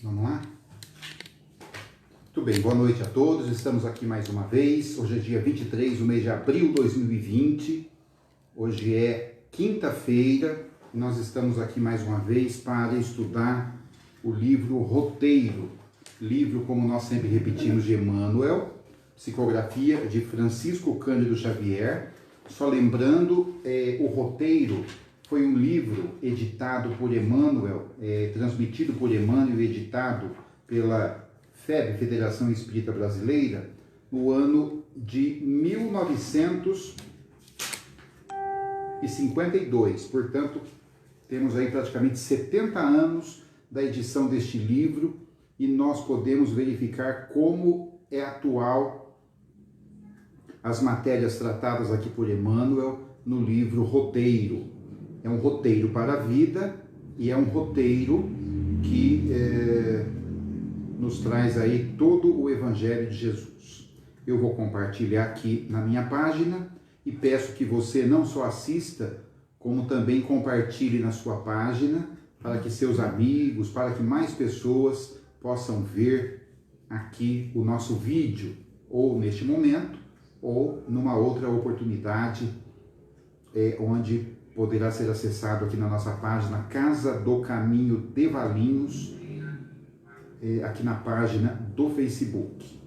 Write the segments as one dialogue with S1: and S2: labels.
S1: Vamos lá? Muito bem, boa noite a todos. Estamos aqui mais uma vez. Hoje é dia 23 do mês de abril de 2020. Hoje é quinta-feira e nós estamos aqui mais uma vez para estudar o livro Roteiro. Livro, como nós sempre repetimos, de Emmanuel, psicografia de Francisco Cândido Xavier. Só lembrando, o Roteiro foi um livro editado por Emmanuel, transmitido por Emmanuel e editado pela FEB, Federação Espírita Brasileira, no ano de 1952. Portanto, temos aí praticamente 70 anos da edição deste livro e nós podemos verificar como é atual as matérias tratadas aqui por Emmanuel no livro Roteiro. É um roteiro para a vida e é um roteiro que nos traz aí todo o Evangelho de Jesus. Eu vou compartilhar aqui na minha página e peço que você não só assista, como também compartilhe na sua página para que seus amigos, para que mais pessoas possam ver aqui o nosso vídeo, ou neste momento, ou numa outra oportunidade, onde poderá ser acessado aqui na nossa página Casa do Caminho de Valinhos, aqui na página do Facebook.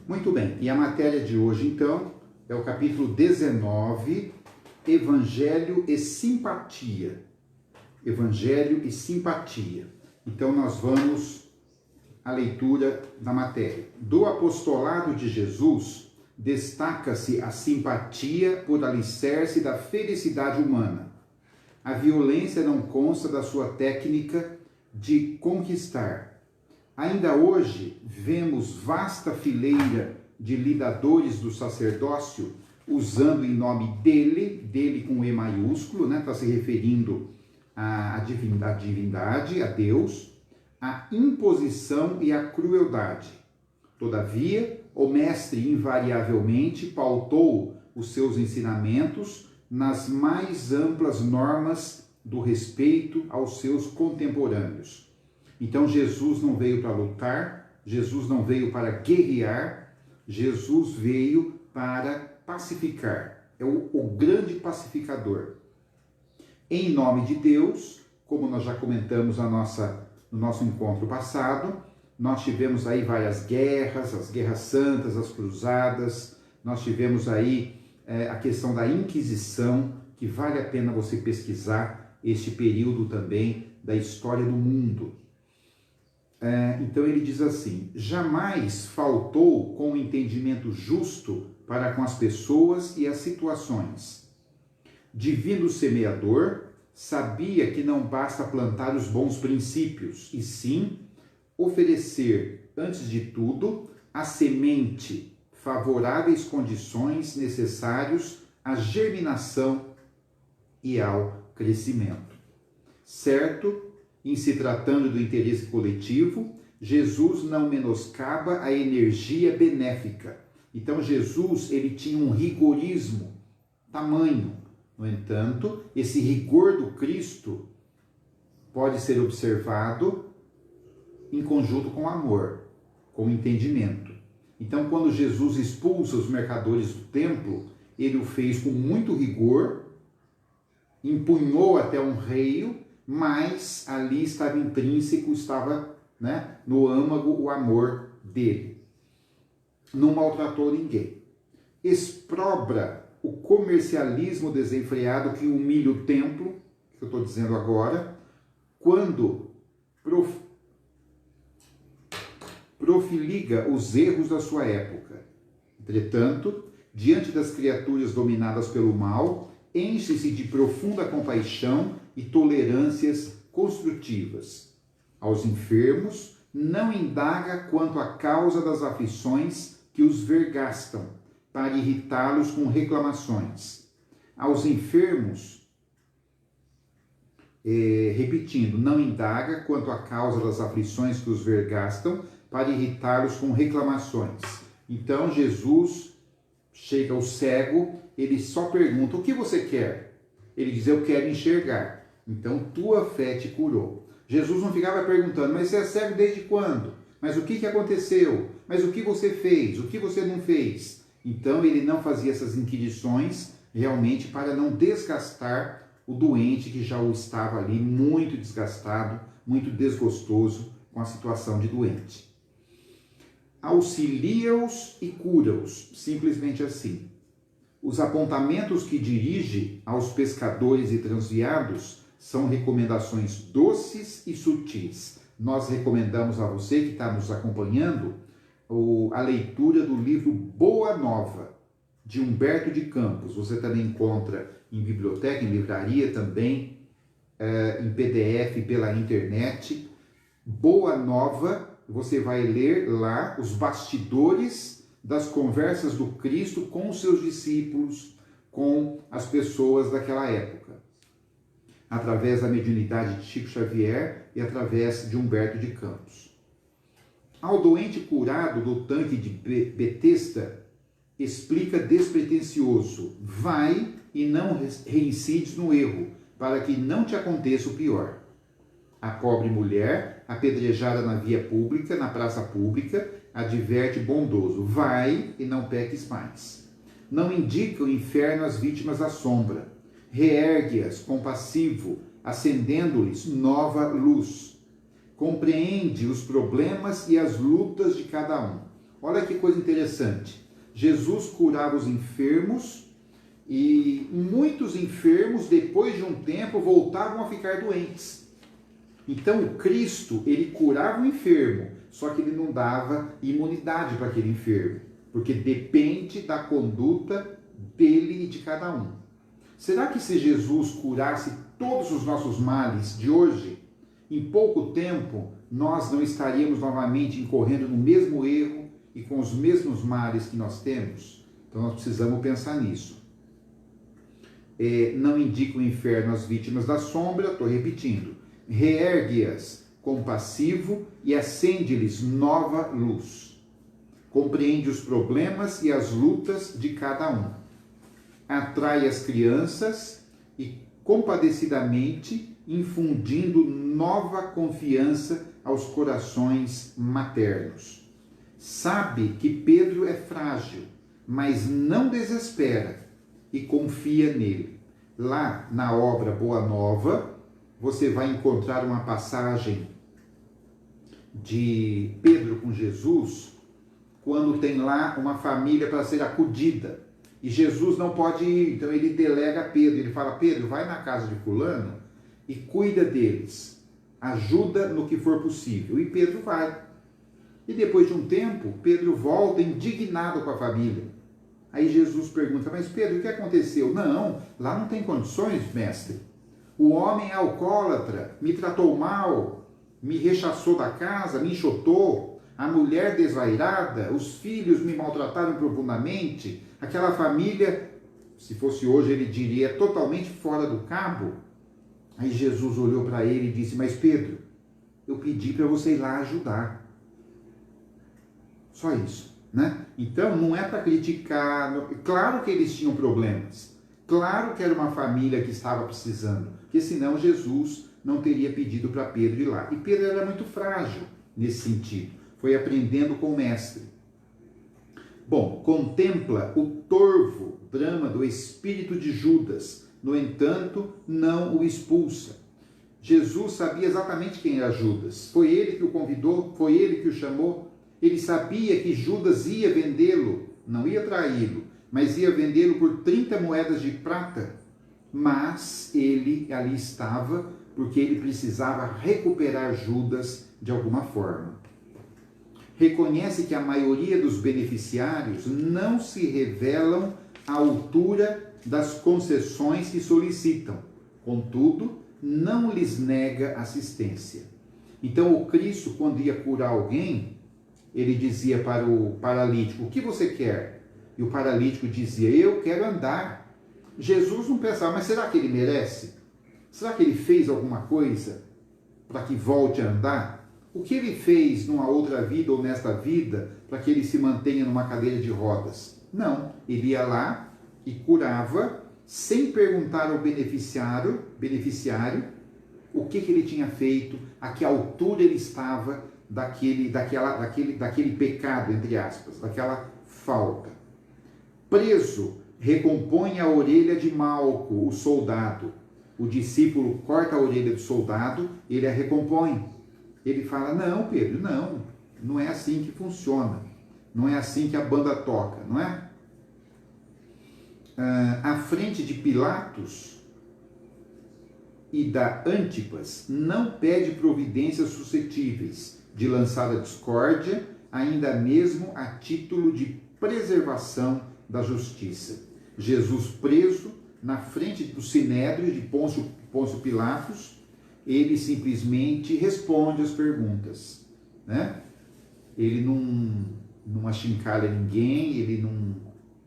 S1: Muito bem, e a matéria de hoje então é o capítulo 19, Evangelho e Simpatia. Evangelho e Simpatia. Então nós vamos à leitura da matéria. Do apostolado de Jesus, destaca-se a simpatia por alicerce da felicidade humana. A violência não consta da sua técnica de conquistar. Ainda hoje vemos vasta fileira de lidadores do sacerdócio usando em nome dele com E maiúsculo, né? Está se referindo à divindade, a Deus, a imposição e a crueldade. Todavia, o mestre invariavelmente pautou os seus ensinamentos nas mais amplas normas do respeito aos seus contemporâneos. Então Jesus não veio para lutar, Jesus não veio para guerrear, Jesus veio para pacificar. É o grande pacificador. Em nome de Deus, como nós já comentamos no nosso encontro passado, nós tivemos aí várias guerras, as guerras santas, as cruzadas, nós tivemos aí a questão da Inquisição, que vale a pena você pesquisar este período também da história do mundo. Então ele diz assim: jamais faltou com o entendimento justo para com as pessoas e as situações. Divino semeador, sabia que não basta plantar os bons princípios, e sim oferecer, antes de tudo, a semente, favoráveis condições necessários à germinação e ao crescimento. Certo, em se tratando do interesse coletivo, Jesus não menoscaba a energia benéfica. Então Jesus, ele tinha um rigorismo tamanho. No entanto, esse rigor do Cristo pode ser observado em conjunto com o amor, com o entendimento. Então, quando Jesus expulsa os mercadores do templo, ele o fez com muito rigor, empunhou até um reio, mas ali estava intrínseco, estava, no âmago o amor dele. Não maltratou ninguém. Exprobra o comercialismo desenfreado que humilha o templo, que eu estou dizendo agora, quando profiliga os erros da sua época. Entretanto, diante das criaturas dominadas pelo mal, enche-se de profunda compaixão e tolerâncias construtivas. Aos enfermos, não indaga quanto à causa das aflições que os vergastam, para irritá-los com reclamações. Aos enfermos, repetindo, não indaga quanto à causa das aflições que os vergastam, para irritá-los com reclamações. Então Jesus chega ao cego, ele só pergunta: o que você quer? Ele diz: eu quero enxergar. Então tua fé te curou. Jesus não ficava perguntando, mas você é cego desde quando? Mas o que aconteceu? Mas o que você fez? O que você não fez? Então ele não fazia essas inquirições realmente para não desgastar o doente que já o estava ali muito desgastado, muito desgostoso com a situação de doente. Auxilia-os e cura-os, simplesmente assim. Os apontamentos que dirige aos pescadores e transviados são recomendações doces e sutis. Nós recomendamos a você que está nos acompanhando a leitura do livro Boa Nova, de Humberto de Campos. Você também encontra em biblioteca, em livraria também, em PDF pela internet. Boa Nova, você vai ler lá os bastidores das conversas do Cristo com os seus discípulos, com as pessoas daquela época, através da mediunidade de Chico Xavier e através de Humberto de Campos. Ao doente curado do tanque de Betesda, explica despretensioso: vai e não reincides no erro, para que não te aconteça o pior. A pobre mulher, apedrejada na via pública, na praça pública, adverte bondoso: vai e não peques mais. Não indica o inferno às vítimas da sombra. Reergue-as compassivo, acendendo-lhes nova luz. Compreende os problemas e as lutas de cada um. Olha que coisa interessante. Jesus curava os enfermos e muitos enfermos, depois de um tempo, voltavam a ficar doentes. Então, o Cristo, ele curava o enfermo, só que ele não dava imunidade para aquele enfermo, porque depende da conduta dele e de cada um. Será que se Jesus curasse todos os nossos males de hoje, em pouco tempo nós não estaríamos novamente incorrendo no mesmo erro e com os mesmos males que nós temos? Então nós precisamos pensar nisso. Não indica o inferno às vítimas da sombra, estou repetindo. Reergue-as compassivo e acende-lhes nova luz. Compreende os problemas e as lutas de cada um. Atrai as crianças e compadecidamente infundindo nova confiança aos corações maternos. Sabe que Pedro é frágil, mas não desespera e confia nele. Lá na obra Boa Nova, você vai encontrar uma passagem de Pedro com Jesus, quando tem lá uma família para ser acudida. E Jesus não pode ir, então ele delega a Pedro. Ele fala: Pedro, vai na casa de fulano e cuida deles. Ajuda no que for possível. E Pedro vai. E depois de um tempo, Pedro volta indignado com a família. Aí Jesus pergunta: mas Pedro, o que aconteceu? Não, lá não tem condições, mestre. O homem é alcoólatra, me tratou mal, me rechaçou da casa, me enxotou. A mulher desvairada, os filhos me maltrataram profundamente. Aquela família, se fosse hoje, ele diria, totalmente fora do cabo. Aí Jesus olhou para ele e disse: mas Pedro, eu pedi para você ir lá ajudar. Só isso, né? Então, não é para criticar. Claro que eles tinham problemas. Claro que era uma família que estava precisando. Porque senão Jesus não teria pedido para Pedro ir lá. E Pedro era muito frágil nesse sentido. Foi aprendendo com o mestre. Bom, contempla o torvo drama do espírito de Judas. No entanto, não o expulsa. Jesus sabia exatamente quem era Judas. Foi ele que o convidou, foi ele que o chamou. Ele sabia que Judas ia vendê-lo, não ia traí-lo, mas ia vendê-lo por 30 moedas de prata. Mas ele ali estava porque ele precisava recuperar Judas de alguma forma. Reconhece que a maioria dos beneficiários não se revelam à altura das concessões que solicitam. Contudo, não lhes nega assistência. Então, o Cristo, quando ia curar alguém, ele dizia para o paralítico: o que você quer? E o paralítico dizia: eu quero andar. Jesus não pensava: mas será que ele merece? Será que ele fez alguma coisa para que volte a andar? O que ele fez numa outra vida ou nesta vida para que ele se mantenha numa cadeira de rodas? Não, ele ia lá e curava sem perguntar ao beneficiário o que ele tinha feito, a que altura ele estava daquele pecado, entre aspas, daquela falta. Preso, recompõe a orelha de Malco, o soldado. O discípulo corta a orelha do soldado, ele a recompõe. Ele fala, não, Pedro, não é assim que funciona. Não é assim que a banda toca, não é? À frente de Pilatos e da Antipas, não pede providências suscetíveis de lançar a discórdia, ainda mesmo a título de preservação da justiça. Jesus preso na frente do Sinédrio de Pôncio Pilatos, ele simplesmente responde as perguntas, né? Ele não achincalha ninguém, ele não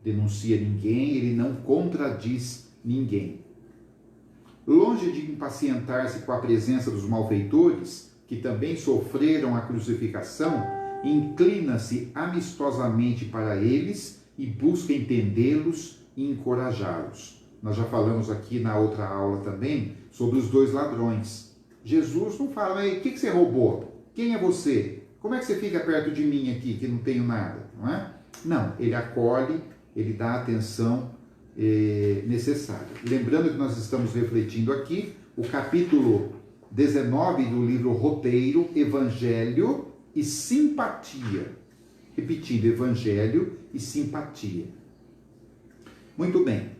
S1: denuncia ninguém, ele não contradiz ninguém. Longe de impacientar-se com a presença dos malfeitores, que também sofreram a crucificação, inclina-se amistosamente para eles e busca entendê-los e encorajá-los. Nós já falamos aqui na outra aula também sobre os dois ladrões. Jesus não fala, mas o que você roubou? Quem é você? Como é que você fica perto de mim aqui, que não tenho nada? Não é? Não, ele acolhe, ele dá a atenção necessária. Lembrando que nós estamos refletindo aqui o capítulo 19 do livro Roteiro, Evangelho e Simpatia. Repetindo, Evangelho e Simpatia. Muito bem.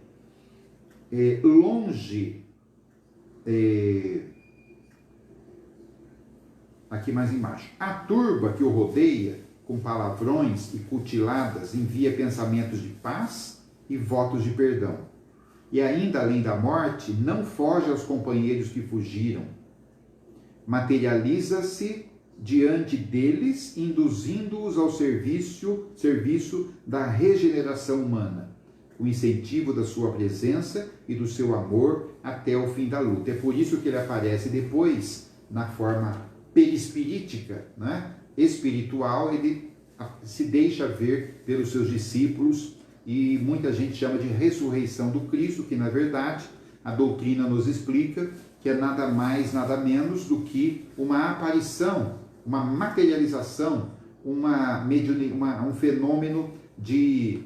S1: Aqui mais embaixo. A turba que o rodeia, com palavrões e cutiladas, envia pensamentos de paz e votos de perdão. E ainda além da morte, não foge aos companheiros que fugiram. Materializa-se diante deles, induzindo-os ao serviço da regeneração humana, o incentivo da sua presença e do seu amor até o fim da luta. É por isso que ele aparece depois na forma perispirítica, né? Espiritual, ele se deixa ver pelos seus discípulos e muita gente chama de ressurreição do Cristo, que na verdade a doutrina nos explica que é nada mais, nada menos do que uma aparição, uma materialização, um fenômeno de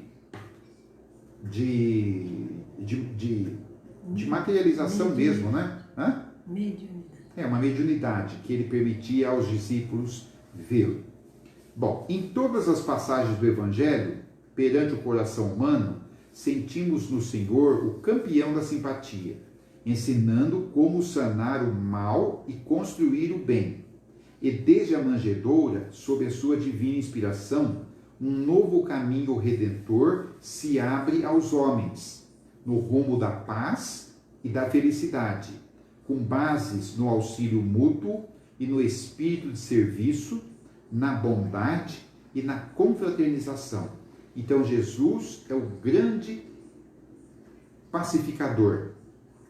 S1: materialização mesmo, né?
S2: Mediunidade.
S1: É uma mediunidade que ele permitia aos discípulos vê-lo. Bom, em todas as passagens do Evangelho, perante o coração humano, sentimos no Senhor o campeão da simpatia, ensinando como sanar o mal e construir o bem. E desde a manjedoura, sob a sua divina inspiração, um novo caminho redentor se abre aos homens, no rumo da paz e da felicidade, com bases no auxílio mútuo e no espírito de serviço, na bondade e na confraternização. Então Jesus é o grande pacificador.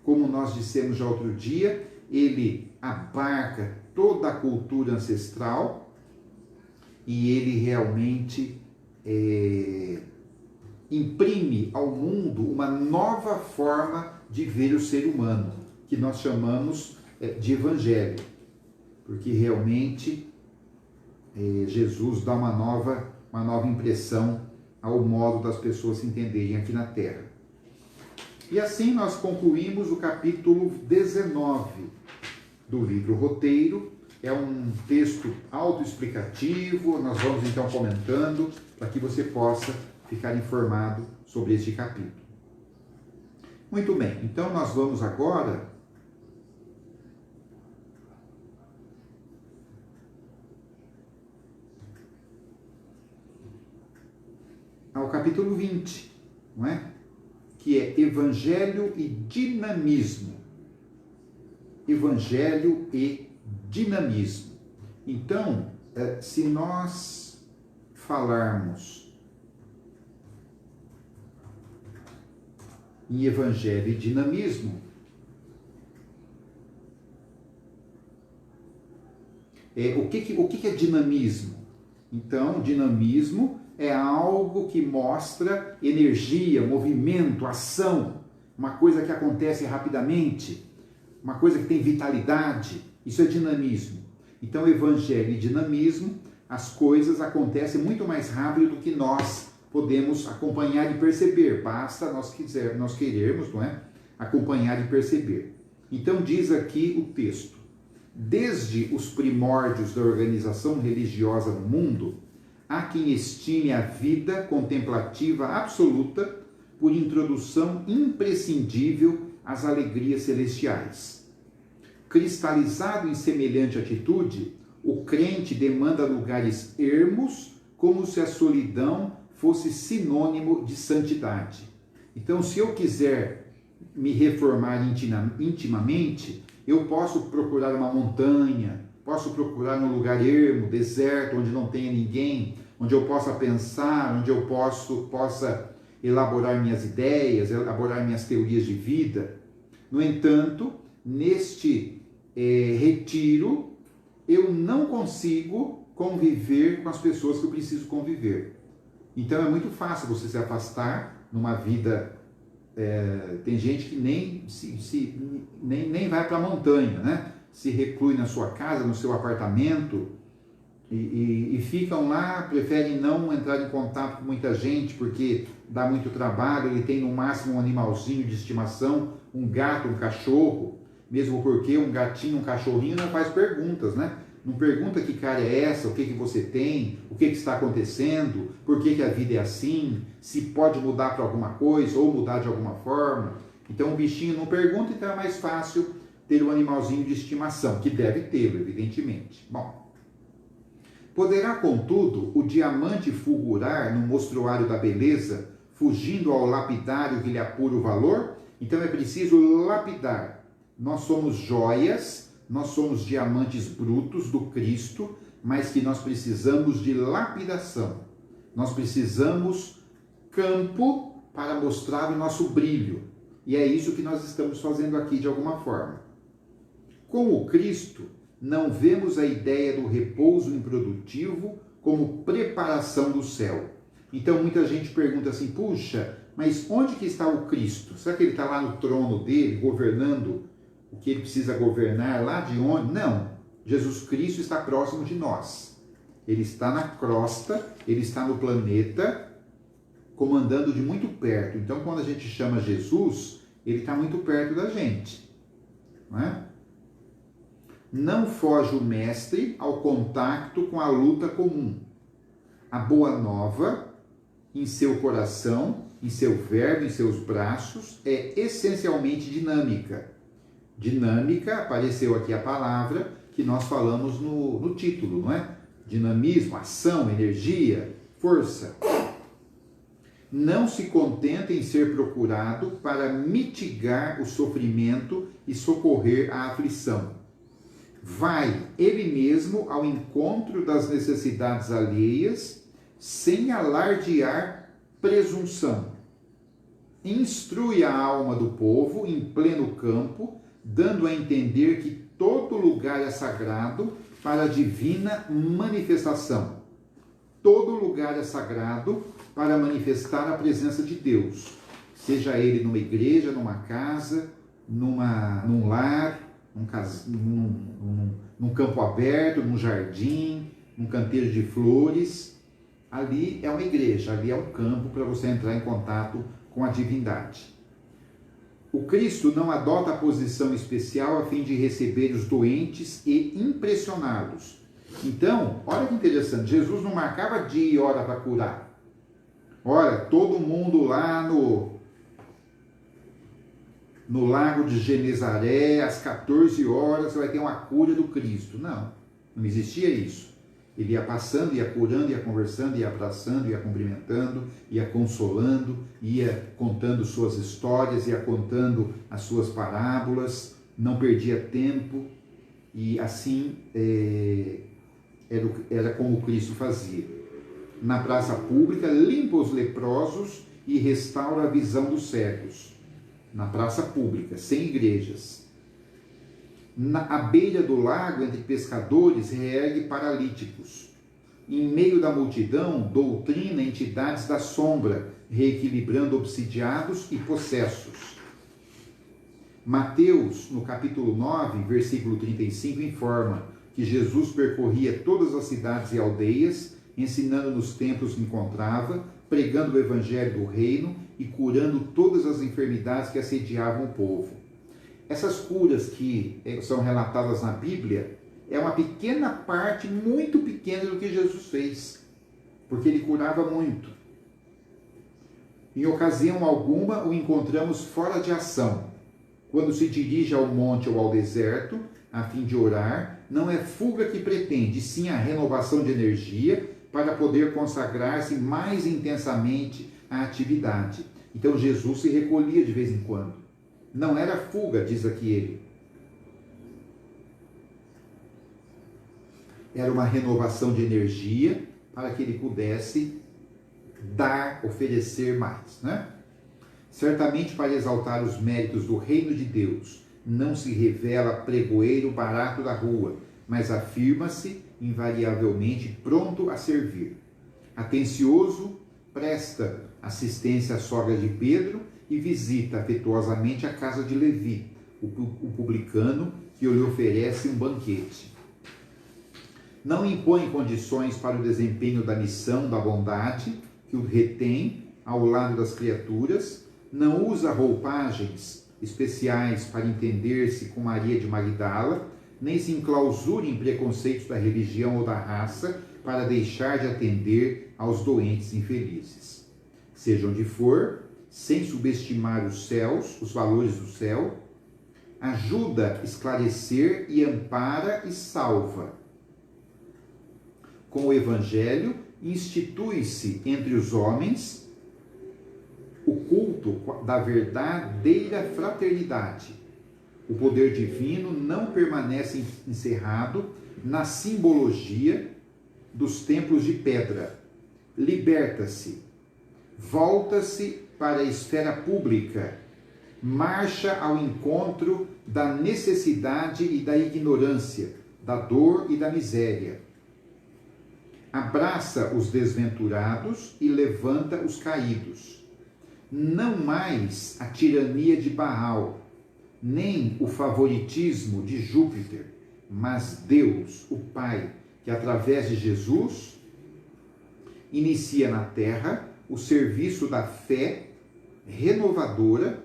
S1: Como nós dissemos já outro dia, ele abarca toda a cultura ancestral e ele realmente imprime ao mundo uma nova forma de ver o ser humano, que nós chamamos de evangelho, porque realmente Jesus dá uma nova impressão ao modo das pessoas se entenderem aqui na Terra. E assim nós concluímos o capítulo 19 do livro Roteiro. É um texto autoexplicativo, nós vamos então comentando para que você possa ficar informado sobre este capítulo. Muito bem, então nós vamos agora ao capítulo 20, não é? Que é Evangelho e Dinamismo. Evangelho e dinamismo. Então, se nós falarmos em Evangelho e dinamismo, o que é dinamismo? Então, dinamismo é algo que mostra energia, movimento, ação, uma coisa que acontece rapidamente, uma coisa que tem vitalidade, isso é dinamismo. Então, evangelho e dinamismo, as coisas acontecem muito mais rápido do que nós podemos acompanhar e perceber. Basta nós querermos, não é? Acompanhar e perceber. Então, diz aqui o texto: desde os primórdios da organização religiosa no mundo, há quem estime a vida contemplativa absoluta por introdução imprescindível às alegrias celestiais. Cristalizado em semelhante atitude, o crente demanda lugares ermos, como se a solidão fosse sinônimo de santidade. Então, se eu quiser me reformar intimamente, eu posso procurar uma montanha, posso procurar um lugar ermo, deserto, onde não tenha ninguém, onde eu possa pensar, onde eu possa elaborar minhas ideias, elaborar minhas teorias de vida. No entanto, neste retiro, eu não consigo conviver com as pessoas que eu preciso conviver. Então é muito fácil você se afastar numa vida. Tem gente que nem vai para a montanha, né? Se reclui na sua casa, no seu apartamento e ficam lá, preferem não entrar em contato com muita gente porque dá muito trabalho. Ele tem no máximo um animalzinho de estimação, um gato, um cachorro, mesmo porque um gatinho, um cachorrinho não faz perguntas, né? Não pergunta que cara é essa, o que você tem, o que está acontecendo, por que a vida é assim, se pode mudar para alguma coisa ou mudar de alguma forma. Então o bichinho não pergunta, então é mais fácil ter um animalzinho de estimação, que deve tê-lo, evidentemente. Bom, poderá, contudo, o diamante fulgurar no mostruário da beleza, fugindo ao lapidário que lhe apura o valor? Então é preciso lapidar. Nós somos joias, nós somos diamantes brutos do Cristo, mas que nós precisamos de lapidação. Nós precisamos campo para mostrar o nosso brilho. E é isso que nós estamos fazendo aqui de alguma forma. Com o Cristo, não vemos a ideia do repouso improdutivo como preparação do céu. Então muita gente pergunta assim, puxa, mas onde que está o Cristo? Será que ele está lá no trono dele, governando o que ele precisa governar, lá de onde? Não, Jesus Cristo está próximo de nós. Ele está na crosta, ele está no planeta, comandando de muito perto. Então, quando a gente chama Jesus, ele está muito perto da gente. Não é? Não foge o mestre ao contato com a luta comum. A boa nova, em seu coração, em seu verbo, em seus braços, é essencialmente dinâmica. Dinâmica, apareceu aqui a palavra que nós falamos no título, não é? Dinamismo, ação, energia, força. Não se contenta em ser procurado para mitigar o sofrimento e socorrer a aflição. Vai ele mesmo ao encontro das necessidades alheias, sem alardear presunção. Instrui a alma do povo em pleno campo, dando a entender que todo lugar é sagrado para a divina manifestação. Todo lugar é sagrado para manifestar a presença de Deus, seja ele numa igreja, numa casa, num lar, num campo aberto, num jardim, num canteiro de flores. Ali é uma igreja, ali é um campo para você entrar em contato com a divindade. O Cristo não adota a posição especial a fim de receber os doentes e impressioná-los. Então, olha que interessante, Jesus não marcava dia e hora para curar. Olha, todo mundo lá no Lago de Genezaré, às 14 horas, você vai ter uma cura do Cristo. Não existia isso. Ele ia passando, ia curando, ia conversando, ia abraçando, ia cumprimentando, ia consolando, ia contando suas histórias, ia contando as suas parábolas, não perdia tempo, e assim era como Cristo fazia. Na praça pública, limpa os leprosos e restaura a visão dos cegos. Na praça pública, sem igrejas. À beira do lago, entre pescadores, reergue paralíticos. Em meio da multidão, doutrina entidades da sombra, reequilibrando obsidiados e possessos. Mateus, no capítulo 9, versículo 35, informa que Jesus percorria todas as cidades e aldeias, ensinando nos templos que encontrava, pregando o evangelho do reino e curando todas as enfermidades que assediavam o povo. Essas curas que são relatadas na Bíblia é uma pequena parte, muito pequena, do que Jesus fez, porque ele curava muito. Em ocasião alguma o encontramos fora de ação. Quando se dirige ao monte ou ao deserto, a fim de orar, não é fuga que pretende, sim a renovação de energia para poder consagrar-se mais intensamente à atividade. Então Jesus se recolhia de vez em quando. Não era fuga, diz aqui ele. Era uma renovação de energia para que ele pudesse dar, oferecer mais, né? Certamente para exaltar os méritos do reino de Deus, não se revela pregoeiro barato da rua, mas afirma-se invariavelmente pronto a servir. Atencioso, presta assistência à sogra de Pedro e visita afetuosamente a casa de Levi, o publicano, que lhe oferece um banquete. Não impõe condições para o desempenho da missão da bondade, que o retém ao lado das criaturas, não usa roupagens especiais para entender-se com Maria de Magdala, nem se enclausura em preconceitos da religião ou da raça para deixar de atender aos doentes infelizes. Seja onde for, sem subestimar os céus, os valores do céu, ajuda a esclarecer e ampara e salva. Com o Evangelho, institui-se entre os homens o culto da verdadeira fraternidade. O poder divino não permanece encerrado na simbologia dos templos de pedra. Liberta-se, volta-se para a esfera pública, marcha ao encontro da necessidade e da ignorância, da dor e da miséria. Abraça os desventurados e levanta os caídos. Não mais a tirania de Baal, nem o favoritismo de Júpiter, mas Deus, o Pai, que através de Jesus inicia na terra o serviço da fé renovadora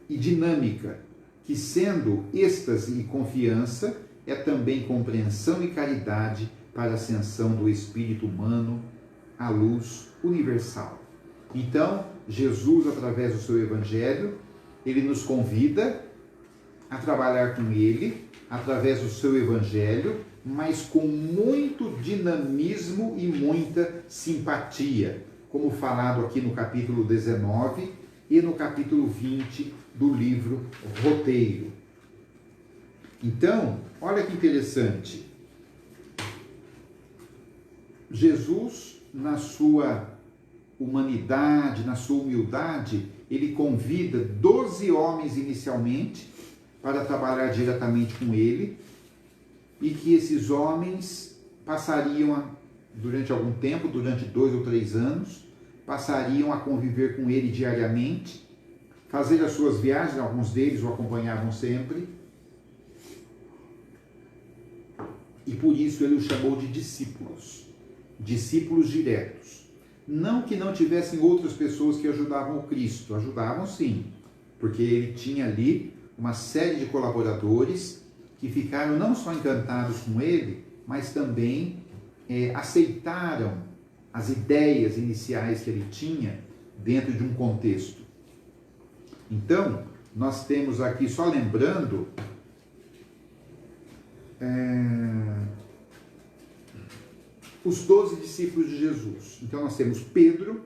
S1: e dinâmica, que sendo êxtase e confiança, é também compreensão e caridade para a ascensão do espírito humano à luz universal. Então, Jesus, através do seu Evangelho, ele nos convida a trabalhar com ele, através do seu Evangelho, mas com muito dinamismo e muita simpatia, como falado aqui no capítulo 19 e no capítulo 20 do livro Roteiro. Então, olha que interessante. Jesus, na sua humanidade, na sua humildade, ele convida 12 homens inicialmente para trabalhar diretamente com ele, e que esses homens passariam, durante algum tempo, durante 2 ou 3 anos, passariam a conviver com ele diariamente, fazer as suas viagens, alguns deles o acompanhavam sempre, e por isso ele os chamou de discípulos, discípulos diretos. Não que não tivessem outras pessoas que ajudavam o Cristo, ajudavam sim, porque ele tinha ali uma série de colaboradores que ficaram não só encantados com ele, mas também aceitaram as ideias iniciais que ele tinha dentro de um contexto. Então, nós temos aqui, só lembrando, os 12 discípulos de Jesus. Então nós temos Pedro,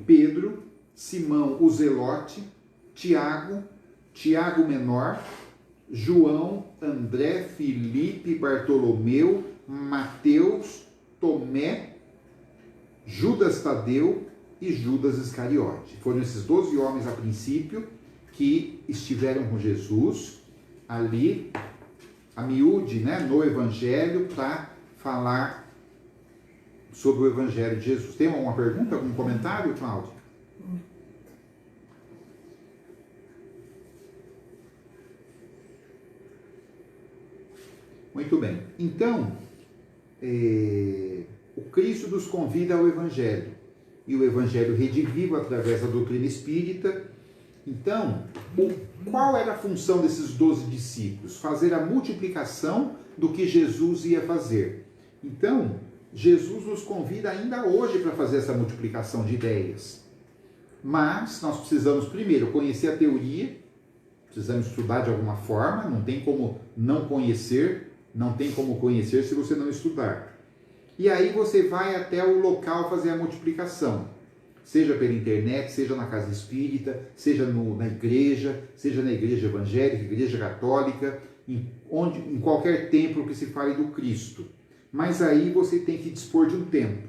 S1: Pedro, Simão o Zelote, Tiago Menor, João, André, Filipe, Bartolomeu, Mateus, Tomé, Judas Tadeu e Judas Iscariote. Foram esses 12 homens a princípio que estiveram com Jesus ali, a miúde, né, no Evangelho, para falar sobre o Evangelho de Jesus. Tem alguma pergunta, algum comentário, Cláudio? Muito bem. Então, o Cristo nos convida ao Evangelho. E o Evangelho redivivo através da doutrina espírita. Então, qual era a função desses 12 discípulos? Fazer a multiplicação do que Jesus ia fazer. Então, Jesus nos convida ainda hoje para fazer essa multiplicação de ideias. Mas nós precisamos primeiro conhecer a teoria, precisamos estudar de alguma forma, não tem como não conhecer se você não estudar. E aí você vai até o local fazer a multiplicação, seja pela internet, seja na casa espírita, seja na igreja, seja na igreja evangélica, igreja católica, em qualquer templo que se fale do Cristo. Mas aí você tem que dispor de um tempo,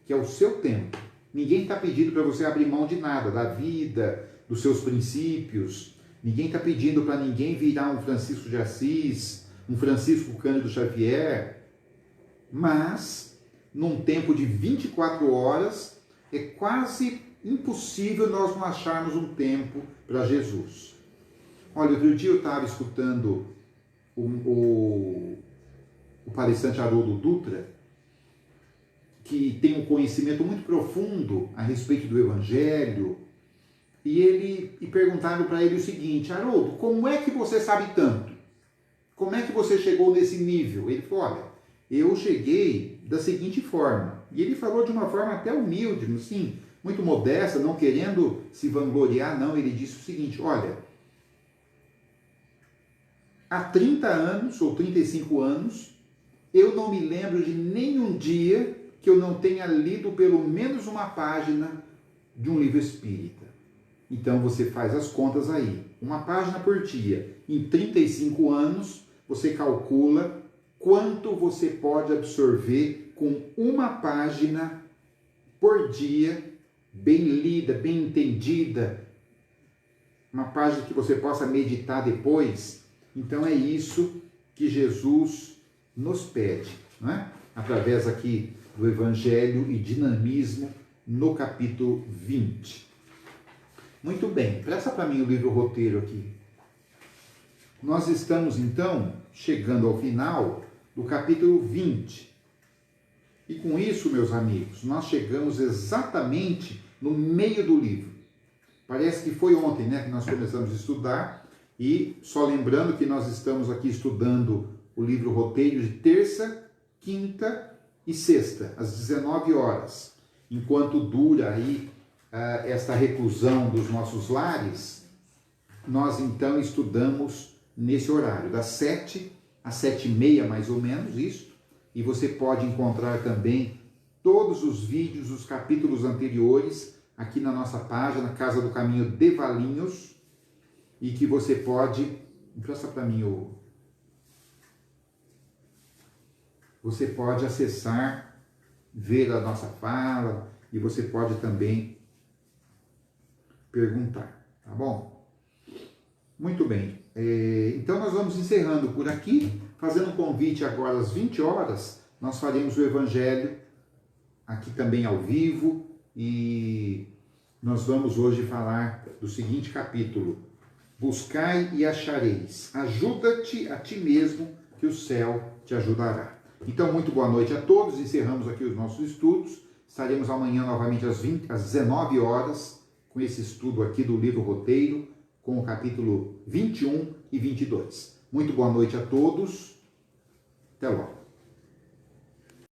S1: que é o seu tempo. Ninguém está pedindo para você abrir mão de nada, da vida, dos seus princípios. Ninguém está pedindo para ninguém virar um Francisco de Assis, um Francisco Cândido Xavier. Mas, num tempo de 24 horas, é quase impossível nós não acharmos um tempo para Jesus. Olha, outro dia eu estava escutando o palestrante Haroldo Dutra, que tem um conhecimento muito profundo a respeito do Evangelho, e perguntaram para ele o seguinte: Haroldo, como é que você sabe tanto? Como é que você chegou nesse nível? Ele falou: olha, eu cheguei da seguinte forma. E ele falou de uma forma até humilde, assim, muito modesta, não querendo se vangloriar, não. Ele disse o seguinte: olha, há 30 anos ou 35 anos, eu não me lembro de nenhum dia que eu não tenha lido pelo menos uma página de um livro espírita. Então você faz as contas aí. Uma página por dia. Em 35 anos, você calcula quanto você pode absorver com uma página por dia, bem lida, bem entendida. Uma página que você possa meditar depois. Então é isso que Jesus nos pede, não é? Através aqui do Evangelho e Dinamismo, no capítulo 20. Muito bem, presta para mim o livro roteiro aqui. Nós estamos, então, chegando ao final do capítulo 20. E com isso, meus amigos, nós chegamos exatamente no meio do livro. Parece que foi ontem, né, que nós começamos a estudar. E só lembrando que nós estamos aqui estudando o livro roteiro de terça, quinta e sexta, às 19 horas. Enquanto dura aí esta reclusão dos nossos lares, nós então estudamos nesse horário, das 7 às 7h30 mais ou menos, isso. E você pode encontrar também todos os vídeos, os capítulos anteriores, aqui na nossa página, Casa do Caminho de Valinhos, e que você pode... Empresta para mim o... Você pode acessar, ver a nossa fala, e você pode também perguntar, tá bom? Muito bem. Então nós vamos encerrando por aqui, fazendo um convite agora às 20 horas, nós faremos o Evangelho aqui também ao vivo, e nós vamos hoje falar do seguinte capítulo: Buscai e achareis, ajuda-te a ti mesmo, que o céu te ajudará. Então, muito boa noite a todos, encerramos aqui os nossos estudos, estaremos amanhã novamente às 19 horas, com esse estudo aqui do livro roteiro, com o capítulo 21 e 22. Muito boa noite a todos, até logo.